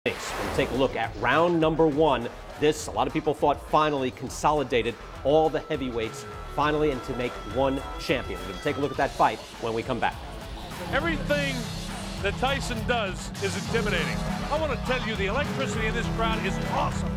We'll take a look at round number one. This, a lot of people thought, finally consolidated all the heavyweights finally into make one champion. We're going to take a look at that fight when we come back. Everything that Tyson does is intimidating. I want to tell you, the electricity in this crowd is awesome.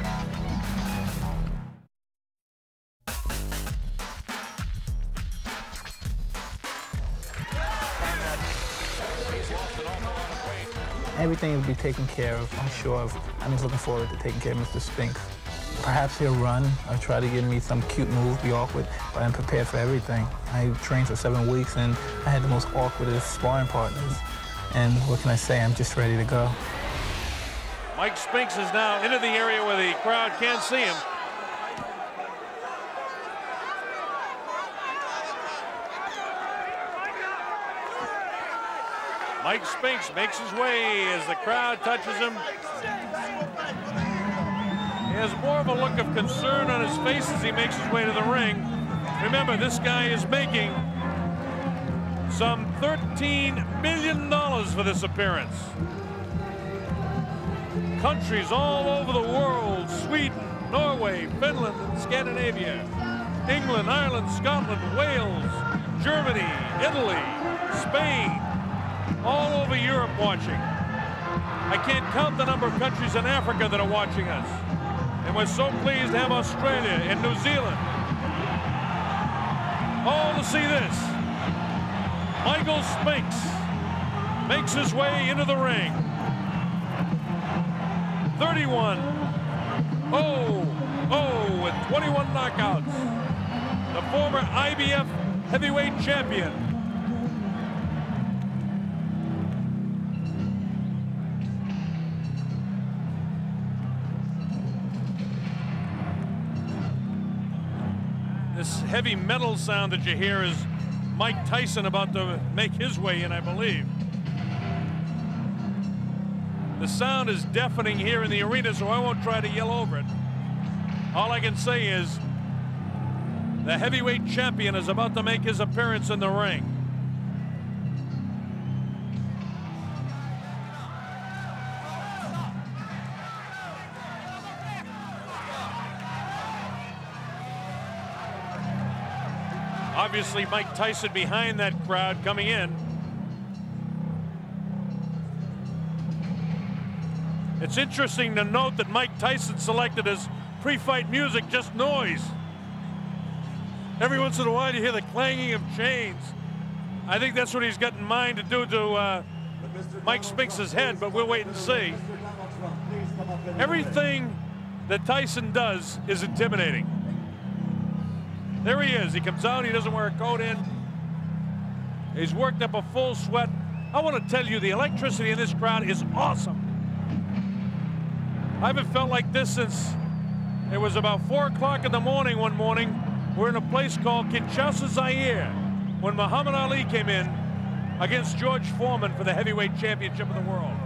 Everything will be taken care of, I'm sure of. I'm just looking forward to taking care of Mr. Spinks. Perhaps he'll run or try to give me some cute move, be awkward, but I'm prepared for everything. I trained for 7 weeks and I had the most awkwardest sparring partners. And what can I say, I'm just ready to go. Mike Spinks is now into the area where the crowd can't see him. Mike Spinks makes his way as the crowd touches him. He has more of a look of concern on his face as he makes his way to the ring. Remember, this guy is making some $13 million for this appearance. Countries all over the world, Sweden, Norway, Finland, and Scandinavia, England, Ireland, Scotland, Wales, Germany, Italy, Spain, all over Europe watching. I can't count the number of countries in Africa that are watching us. And we're so pleased to have Australia and New Zealand all to see this. Michael Spinks makes his way into the ring. 31-0-0 with 21 knockouts. The former IBF heavyweight champion. This heavy metal sound that you hear is Mike Tyson about to make his way in, I believe. The sound is deafening here in the arena, so I won't try to yell over it. All I can say is the heavyweight champion is about to make his appearance in the ring. Obviously, Mike Tyson behind that crowd coming in. It's interesting to note that Mike Tyson selected as pre-fight music just noise. Every once in a while you hear the clanging of chains. I think that's what he's got in mind to do to Mike Spinks' head, but we'll wait and see. Everything that Tyson does is intimidating. There he is. He comes out. He doesn't wear a coat in. He's worked up a full sweat. I want to tell you, the electricity in this crowd is awesome. I haven't felt like this since it was about 4 o'clock in the morning one morning. We're in a place called Kinshasa, Zaire, when Muhammad Ali came in against George Foreman for the heavyweight championship of the world.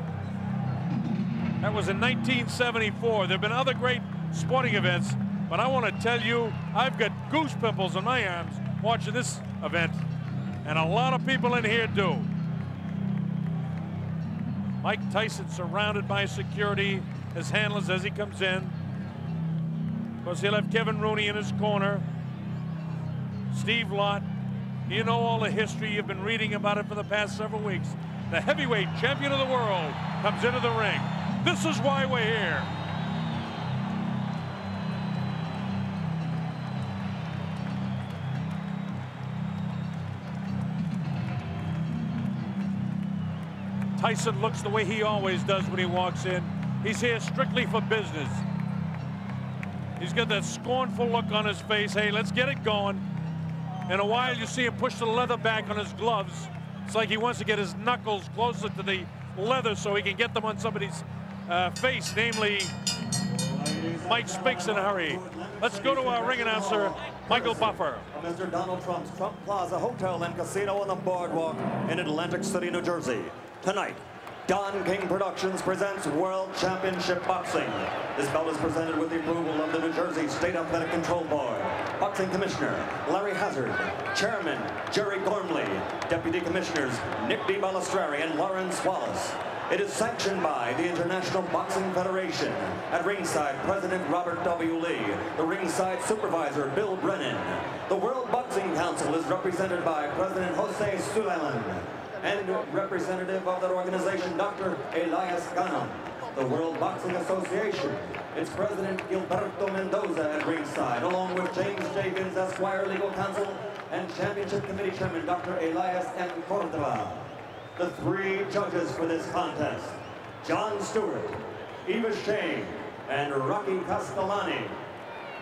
That was in 1974. There have been other great sporting events, but I want to tell you, I've got goose pimples on my arms watching this event, and a lot of people in here do. Mike Tyson surrounded by security, his handlers as he comes in. Of course, he'll have Kevin Rooney in his corner. Steve Lott. You know all the history. You've been reading about it for the past several weeks. The heavyweight champion of the world comes into the ring. This is why we're here. Tyson looks the way he always does when he walks in. He's here strictly for business. He's got that scornful look on his face. Hey, let's get it going. In a while, you see him push the leather back on his gloves. It's like he wants to get his knuckles closer to the leather so he can get them on somebody's face, namely Mike Spinks in a hurry. Let's go to our ring announcer, Michael Buffer. Mr. Donald Trump's Trump Plaza Hotel and Casino on the Boardwalk in Atlantic City, New Jersey. Tonight, Don King Productions presents World Championship Boxing. This bout is presented with the approval of the New Jersey State Athletic Control Board. Boxing Commissioner Larry Hazard, Chairman Jerry Gormley, Deputy Commissioners Nick D. Balistreri and Lawrence Wallace. It is sanctioned by the International Boxing Federation. At ringside, President Robert W. Lee. The ringside supervisor, Bill Brennan. The World Boxing Council is represented by President Jose Suleiman and representative of that organization, Dr. Elias Ganem. The World Boxing Association, its president, Gilberto Mendoza, at ringside, along with James J. Vins, Esquire, legal counsel, and championship committee chairman, Dr. Elias M. Cordova. The three judges for this contest, John Stewart, Eva Shane, and Rocky Castellani.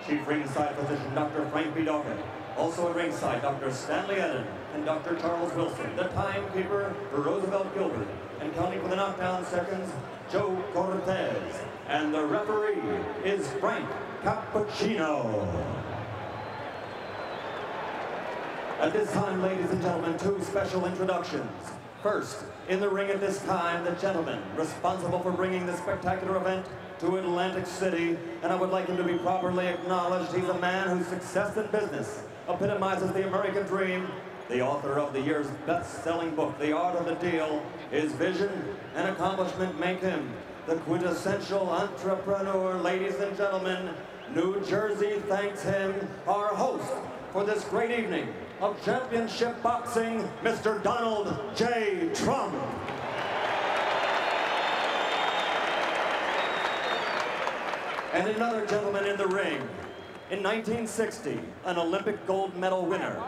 Chief ringside physician, Dr. Frank B. Doggett. Also at ringside, Dr. Stanley Eden and Dr. Charles Wilson. The timekeeper, Roosevelt Gilbert. And counting for the knockdown seconds, Joe Cortez. And the referee is Frank Cappuccino. At this time, ladies and gentlemen, two special introductions. First, in the ring at this time, the gentleman responsible for bringing this spectacular event to Atlantic City, and I would like him to be properly acknowledged. He's a man whose success in business epitomizes the American dream, the author of the year's best-selling book, The Art of the Deal. His vision and accomplishment make him the quintessential entrepreneur. Ladies and gentlemen, New Jersey thanks him, our host for this great evening of championship boxing, Mr. Donald J. Trump. And another gentleman in the ring. In 1960, an Olympic gold medal winner.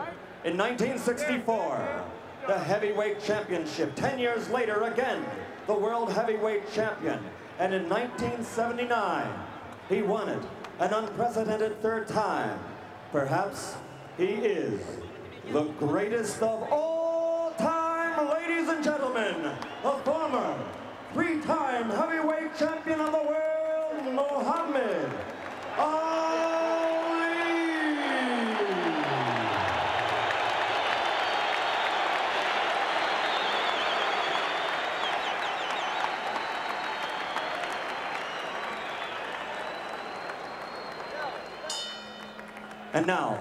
In 1964, the heavyweight championship. 10 years later, again, the world heavyweight champion. And in 1979, he won it, an unprecedented third time. Perhaps he is the greatest of all time, ladies and gentlemen, the former three-time heavyweight champion of the world, Muhammad Ali. And now,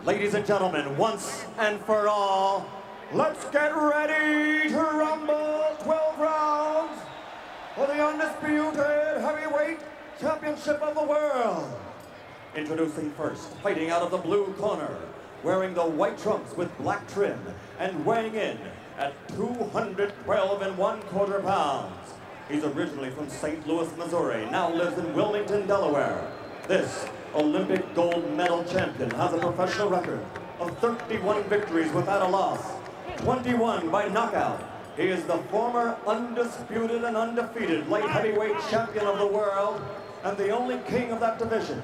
ladies and gentlemen, once and for all, let's get ready to rumble. 12 rounds for the undisputed heavyweight championship of the world. Introducing first, fighting out of the blue corner, wearing the white trunks with black trim, and weighing in at 212 1/4 pounds. He's originally from St. Louis, Missouri, now lives in Wilmington, Delaware. This Olympic gold medal champion has a professional record of 31 victories without a loss, 21 by knockout. He is the former undisputed and undefeated light heavyweight champion of the world and the only king of that division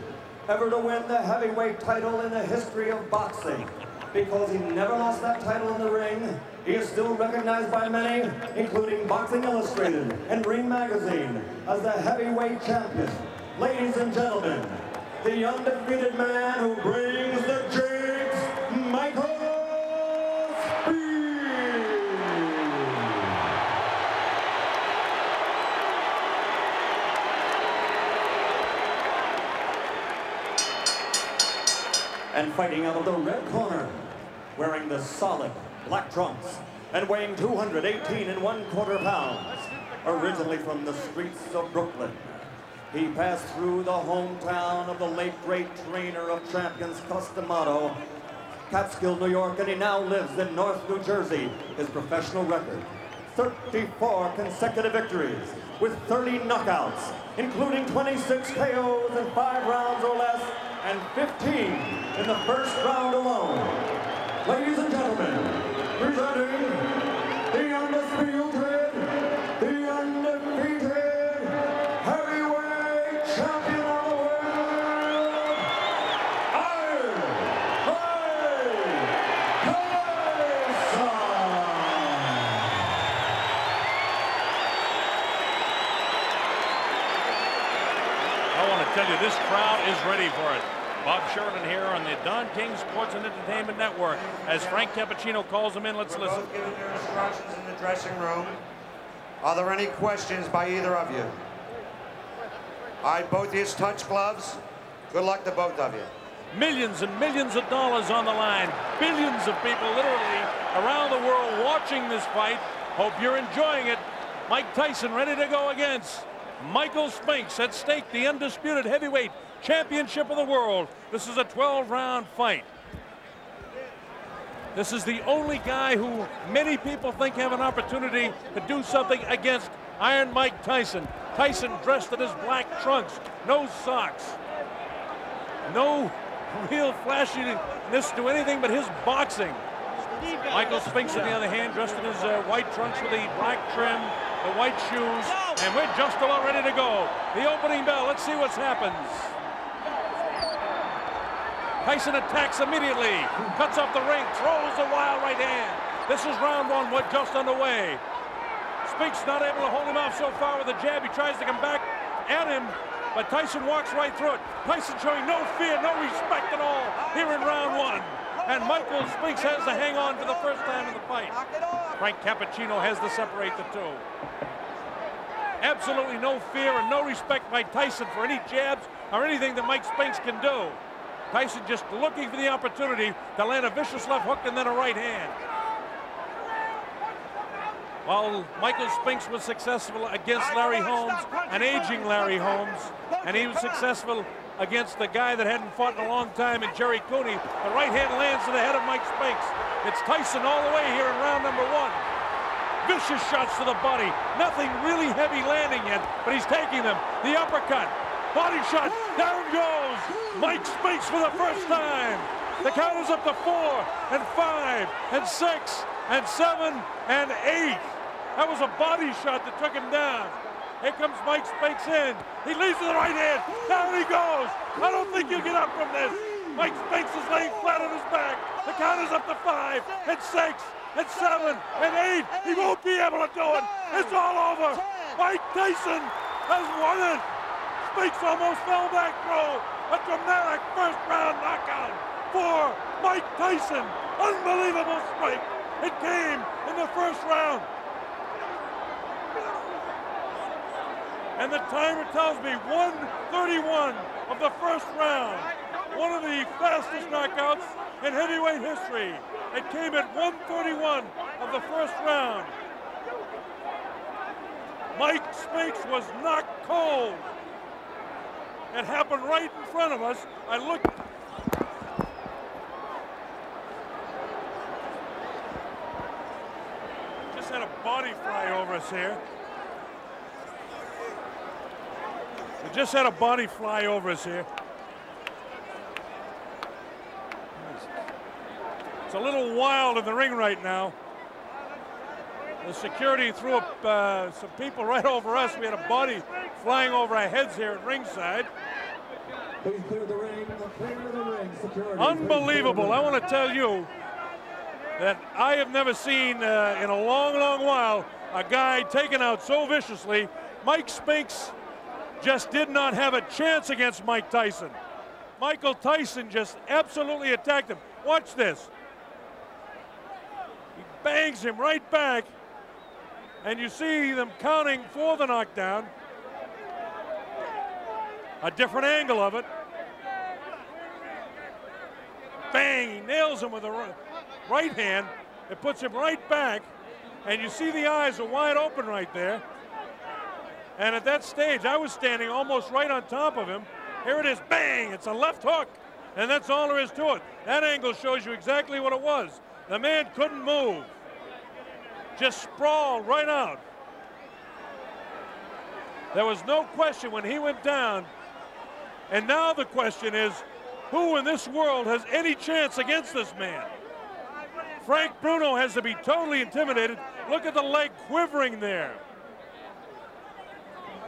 ever to win the heavyweight title in the history of boxing. Because he never lost that title in the ring, he is still recognized by many, including Boxing Illustrated and Ring Magazine, as the heavyweight champion. Ladies and gentlemen, the undefeated man who brings the jigs, Michael Spinks. And fighting out of the red corner, wearing the solid black trunks and weighing 218 1/4 pounds, originally from the streets of Brooklyn. He passed through the hometown of the late great trainer of champions, Customato, Catskill, New York, and he now lives in North New Jersey. His professional record, 34 consecutive victories with 30 knockouts, including 26 KOs in 5 rounds or less, and 15 in the first round alone. Ladies and gentlemen, presenting the undisputed, the undefeated heavyweight champion of the world, Tyson. I want to tell you, this crowd is ready for it. Bob Sheridan here on the Don King Sports and Entertainment Network. As Frank Cappuccino calls them in, let's listen. Both giving their instructions in the dressing room. Are there any questions by either of you? All right, both of you touch gloves. Good luck to both of you. Millions and millions of dollars on the line. Billions of people literally around the world watching this fight. Hope you're enjoying it. Mike Tyson ready to go against Michael Spinks. At stake, the undisputed heavyweight championship of the world. This is a 12-round fight. This is the only guy who many people think have an opportunity to do something against Iron Mike Tyson. Tyson dressed in his black trunks, no socks, no real flashiness to anything but his boxing. Michael Spinks, on the other hand, dressed in his white trunks with the black trim, the white shoes, and we're just about ready to go. The opening bell, let's see what happens. Tyson attacks immediately, cuts off the ring, throws a wild right hand. This is round one, we're just underway. Spinks not able to hold him off so far with a jab. He tries to come back at him, but Tyson walks right through it. Tyson showing no fear, no respect at all here in round one. And Michael Spinks has to hang on for the first time in the fight. Frank Cappuccino has to separate the two. Absolutely no fear and no respect by Tyson for any jabs or anything that Mike Spinks can do. Tyson just looking for the opportunity to land a vicious left hook and then a right hand. While Michael Spinks was successful against Larry Holmes, an aging Larry Holmes, and he was successful against the guy that hadn't fought in a long time in Jerry Cooney, the right hand lands to the head of Mike Spinks. It's Tyson all the way here in round number one. Vicious shots to the body. Nothing really heavy landing yet, but he's taking them. The uppercut. Body shot, down goes Mike Spinks for the first time. The count is up to 4 and 5 and 6 and 7 and 8. That was a body shot that took him down. Here comes Mike Spinks in. He leads to the right hand. Down he goes. I don't think he'll get up from this. Mike Spinks is laying flat on his back. The count is up to 5 and 6 and 7 and 8. He won't be able to do it. It's all over. Mike Tyson has won it. Spinks almost fell back through a dramatic first round knockout for Mike Tyson. Unbelievable strike. It came in the first round. And the timer tells me 1:31 of the first round. One of the fastest knockouts in heavyweight history. It came at 1:31 of the first round. Mike Spinks was knocked cold. It happened right in front of us. I looked. Just had a body fly over us here. We just had a body fly over us here. It's a little wild in the ring right now. The security threw up some people right over us. We had a body flying over our heads here at ringside. Please clear the ring. Clear the ring. Security. Unbelievable. I want to tell you that I have never seen in a long, long while a guy taken out so viciously. Mike Spinks just did not have a chance against Mike Tyson. Michael Tyson just absolutely attacked him. Watch this. He bangs him right back, and you see them counting for the knockdown. A different angle of it. Bang, he nails him with a right hand. It puts him right back, and you see the eyes are wide open right there. And at that stage, I was standing almost right on top of him. Here it is, bang, it's a left hook. And that's all there is to it. That angle shows you exactly what it was. The man couldn't move. Just sprawled right out. There was no question when he went down. And now the question is, who in this world has any chance against this man? Frank Bruno has to be totally intimidated. Look at the leg quivering there.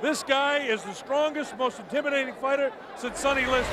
This guy is the strongest, most intimidating fighter since Sonny Liston.